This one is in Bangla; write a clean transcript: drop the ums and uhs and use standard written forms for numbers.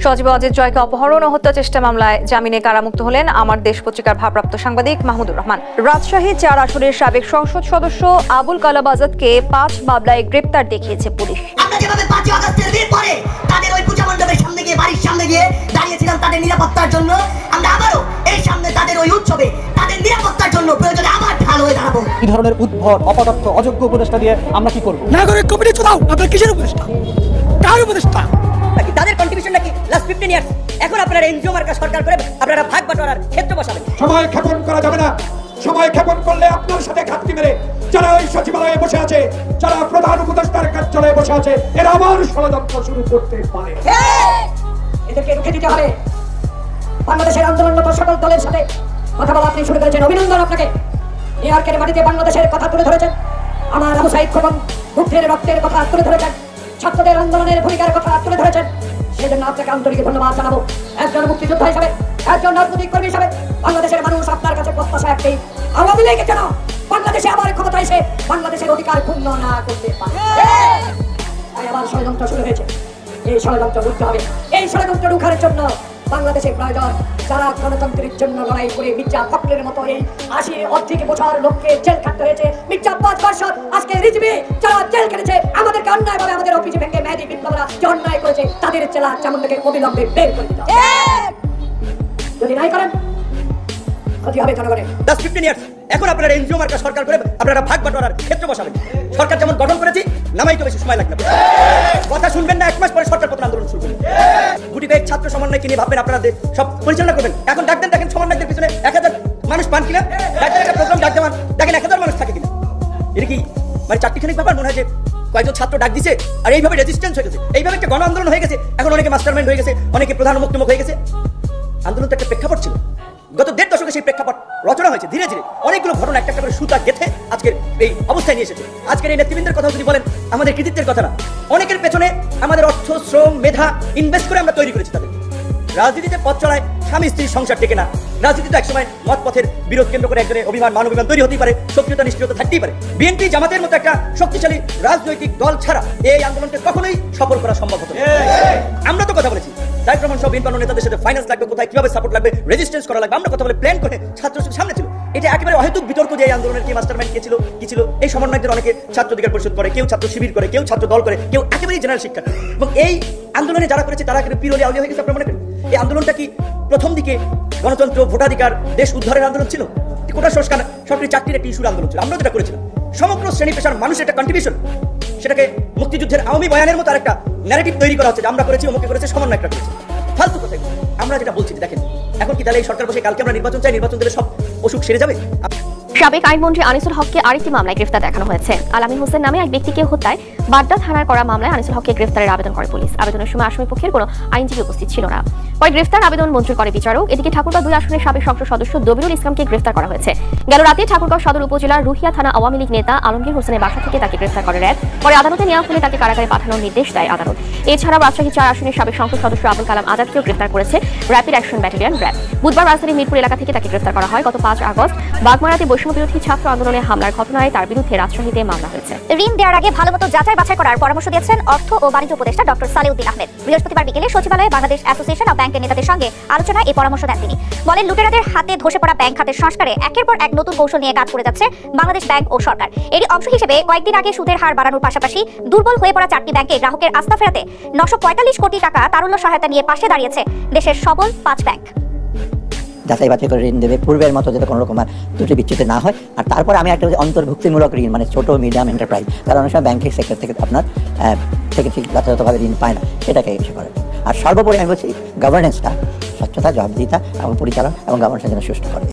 সজীব অজিত জয়কে অপহরণ ও হত্যা চেষ্টা মামলায় জামিনে কারামুক্ত হলেন আমার দেশ পত্রিকার ভারপ্রাপ্ত সাংবাদিক মাহমুদুর রহমান। রাজশাহী ৪ আসনের সাবেক সংসদ সদস্য আবুল কালাম আজাদকে ৫ মামলায় গ্রেপ্তার দেখিয়েছে পুলিশ। আমরা যেভাবে ৫ই আগস্টের দিন পরে তাদের ওই পূজা মণ্ডপের সামনে গিয়ে বাড়ির সামনে গিয়ে দাঁড়িয়েছিলাম তাদের নিরাপত্তার জন্য, আমরা আবারও এই সামনে তাদের ওই উৎসবে তাদের নিরাপত্তার জন্য প্রয়োজনে আবার ঢাল হয়ে দাঁড়াবো। এই ধরনের উদ্ভট অপদার্থ অযোগ্য উপদেষ্টা দিয়ে আমরা কি করব? নাগরিক কমিটি চলাও, আপনার কিসের উপদেষ্টা? কার উপদেষ্টা? তাদের কন্ট্রিবিউশন নাকি লাস্ট 15 ইয়ার্স। এখন আপনারা এনজিও মার্কা সরকার করে আপনারা ভাগ বাটোয়ারার ক্ষেত্র বসাবেন। সময় ক্ষেপণ করা যাবে না। সময় ক্ষেপণ করলে আপনার সাথে ঘাটতি মেরে যারা ওই সচিবালয়ে বসে আছে, যারা প্রধান উপদেষ্টার কার্যালয়ে বসে আছে, এরা আবার ষড়যন্ত্র শুরু করতে পারে। এদেরকে রুখে দিতে হবে। বাংলাদেশের আন্দোলনরত সকল দলের সাথে কথা বলা আপনি শুরু করেছেন, অভিনন্দন আপনাকে। নিউইয়র্কের মাটিতে বাংলাদেশের কথা তুলে ধরেছেন, আমার আবু সাঈদ খোকন বুকের রক্তের কথা তুলে ধরেছেন, ছাত্রদের আন্দোলনের ভূমিকার কথা তুলে ধরেছেন। সেজন্য আপনাকে আন্তরিক ধন্যবাদ জানাবো। একজন মুক্তিযোদ্ধা হিসেবে, একজন রাজনৈতিক কর্মী হিসেবে বাংলাদেশের মানুষ আপনার কাছে প্রত্যাশা একটাই, আওয়ামী লীগের জন্য বাংলাদেশে আবার ক্ষমতা এসে বাংলাদেশের অধিকার ক্ষুণ্ণ না করতে পারে। তাই আবার ষড়যন্ত্র শুরু হয়েছে, এই ষড়যন্ত্র রুখতে হবে। এই ষড়যন্ত্র রুখার জন্য বাংলাদেশের প্রয়োজন যারা গণতন্ত্রের জন্য লড়াই করে মির্জা ফখরুলের মতো এই 80 বছর লোককে জেল খাটতে হয়েছে। মির্জা 5 বছর আজকে রিজভি যারা জেল কেটেছে, আমাদেরকে অন্যায়ভাবে আমাদের অফিসে ভেঙে মেহেদী বিপ্লবরা যে অন্যায় করেছে তাদের চেলা চামুন্ডাকে অবিলম্বে বের করে দিতে হবে। যদি নাই করেন ক্ষতি হবে জনগণের। 15 ইয়ার্স এখন আপনারা এনজিও মার্কা সরকার করে আপনারা ভাগ বাটোয়ারার ক্ষেত্র বসাবেন। সরকার যেমন গঠন করেছি নামাই তো বেশি সময় লাগবে। কথা শুনবেন না, 1 মাস পরে সরকার পতন আন্দোলন শুরু করবেন। গুটি কয়েক ছাত্র সমন্বয়কে নিয়ে ভাববেন আপনারা সব পরিচালনা করবেন। এখন ডাক দেন, দেখেন সমন্বয়কদের পিছনে 1000 মানুষ পান কিনা, একটা প্রোগ্রাম ডাক দেওয়ান, দেখেন 1000 মানুষ থাকে কিনা। এটা কি মানে চারটিখানিক ব্যাপার মনে হয় যে কয়েকজন ছাত্র ডাক দিছে আর এইভাবে রেজিস্ট্যান্স হয়ে গেছে, এইভাবে একটা গণ আন্দোলন হয়ে গেছে। এখন অনেকে মাস্টারমাইন্ড হয়ে গেছে, অনেকে প্রধান মুক্তমুখ হয়ে গেছে। আন্দোলন তো একটা প্রেক্ষাপট ছিল, গত 1.5 দশকে সেই প্রেক্ষাপট রচনা হয়েছে। ধীরে ধীরে অনেকগুলো ঘটনা একটা একটা করে সুতা গেথে আজকের এই অবস্থায় নিয়ে এসেছে। আজকের এই নেতৃবৃন্দের কথা যদি বলেন, আমাদের কৃতিত্বের কথা না, অনেকের পেছনে আমাদের অর্থ, শ্রম, মেধা ইনভেস্ট করে আমরা তৈরি করেছি তাদের। রাজনীতিতে পথ চলায় স্বামী স্ত্রীর সংসার টেকে না। রাজনীতিতে একসময় মত পথের বিরোধ কেন্দ্র করে একজনের অভিমান মান অভিমান তৈরি হতেই পারে, সক্রিয়তা নিষ্ক্রিয়তা থাকতেই পারে। বিএনপি জামাতের মতো একটা শক্তিশালী রাজনৈতিক দল ছাড়া এই আন্দোলনকে কখনোই সফল করা সম্ভব হতো না। আমরা তো কথা বলেছি তারেক রহমান সহ বিএনপি নেতাদের সাথে ফাইন্যান্স লাগবে, কোথায় কিভাবে সাপোর্ট লাগবে, রেজিস্ট্যান্স করা লাগবে, আমরা কথা বলে প্ল্যান করে ছাত্রদের সামনে ছিল। এটা একেবারে অহেতুক বিতর্ক যে এই আন্দোলনের কে মাস্টারমাইন্ড কে ছিল কি ছিল। এই সমন্বয়কদের অনেকে ছাত্র অধিকার পরিষদ করে, কেউ ছাত্র শিবির করে, কেউ ছাত্র দল করে, কেউ একেবারেই জেনারেল শিক্ষা। এবং এই আন্দোলনে যারা করেছে তারা পিরোলি আউলিয়া হয়ে গেছে। আপনারা মনে করেন এই আন্দোলনটা কি প্রথম দিকে গণতন্ত্র, ভোটাধিকার, দেশ উদ্ধারের আন্দোলন ছিল? কোটা সংস্কার, সরকারি চাকরির একটা ইস্যুর আন্দোলন ছিল। আমরা যেটা করেছিলাম সমগ্র শ্রেণী পেশার মানুষের একটা কন্ট্রিবিউশন, সেটাকে মুক্তিযুদ্ধের আওয়ামী বয়ানের মতো আরেকটা ন্যারেটিভ তৈরি করা হচ্ছে যে আমরা করেছি, অমুকে করেছে, সমন্বয় একটা করেছে। ফালতু কথা। আমরা যেটা বলছি দেখেন, এখন কি তাহলে এই সরকার বসে কালকে আমরা নির্বাচন চাই, নির্বাচন দিলে সব অসুখ সেরে যাবে? সাবেক আইনমন্ত্রী আনিসুল হককে আরেকটি মামলায় গ্রেফতার দেখানো হয়েছে। আলামিন হোসেন নামে এক ব্যক্তিকে হত্যায় বাড্ডা থানার করা মামলায় আনিসুল হককে গ্রেফতারের আবেদন করে পুলিশ। আবেদনের সময় আসামি পক্ষের কোনো আইনজীবী উপস্থিত ছিল না। পরে গ্রেফতার আবেদন মঞ্জুর করে বিচারক। এদিকে ঠাকুরগাঁও 2 আসনের সাবেক সংসদ সদস্য দবিরুল ইসলামকে গ্রেফতার করা হয়েছে। গেল রাতে ঠাকুরগাঁও সদর উপজেলার রুহিয়া থানা আওয়ামী লীগ নেতা আলমগীর হোসেনের বাসা থেকে তাকে গ্রেফতার করে র্যাব। পরে আদালতে নেওয়া হলে তাকে কারাগারে পাঠানোর নির্দেশ দেয় আদালত। এছাড়াও রাজশাহী 4 আসনের সাবেক সংসদ সদস্য আবুল কালাম আজাদকেও গ্রেফতার করেছে র্যাপিড অ্যাকশন ব্যাটালিয়ন র্যাব। বুধবার রাজধানীর মিরপুর এলাকা থেকে তাকে গ্রেফতার করা হয়। গত 5 আগস্ট বাগমারাতে বৈষম্য বিরোধী ছাত্র আন্দোলনে হামলার ঘটনায় তার বিরুদ্ধে রাজশাহীতে মামলা হয়েছে। ঋণ দেওয়ার আগে ভালোমতো যাচাই বাছাই করার পরামর্শ দিয়েছেন অর্থ ও বাণিজ্য উপদেষ্টা ডক্টর সালেউদ্দিন আহমেদ। বৃহস্পতিবার বিকেলে সচিবালয়ে বাংলাদেশ অ্যাসোসিয়েশন অব ব্যাংকের নেতাদের সঙ্গে আলোচনায় এই পরামর্শ দেন তিনি। বলেন, লুটেরাদের হাতে ধসে পড়া ব্যাংক খাতের সংস্কারে একের পর এক নতুন কৌশল নিয়ে কাজ করে যাচ্ছে বাংলাদেশ ব্যাংক ও সরকার। এরই অংশ হিসেবে কয়েকদিন আগে সুদের হার বাড়ানোর পাশাপাশি দুর্বল হয়ে পড়া 4টি ব্যাংকে গ্রাহকের আস্থা ফেরাতে 945 কোটি টাকা তারুণ্য সহায়তা নিয়ে পাশে দাঁড়িয়েছে দেশের সবল 5 ব্যাংক। যাচাই বাছাই করে ঋণ দেবে, পূর্বের মতো যাতে কোনো রকম ত্রুটি বিচ্যুতি না হয়। আর তারপরে আমি একটা অন্তর্ভুক্তিমূলক ঋণ, মানে ছোট মিডিয়াম এন্টারপ্রাইজ, কারণ অনেক সময় ব্যাংকিং সেক্টর থেকে আপনার থেকে ঠিক যথাযথভাবে ঋণ পায় না, সেটাকে ইস্যু করে। আর সর্বোপরি আমি বলছি গভর্নেন্সটা, স্বচ্ছতা, জবাবদিহিতা এবং পরিচালনা এবং গভর্নেন্সের জন্য সুষ্ঠু করে।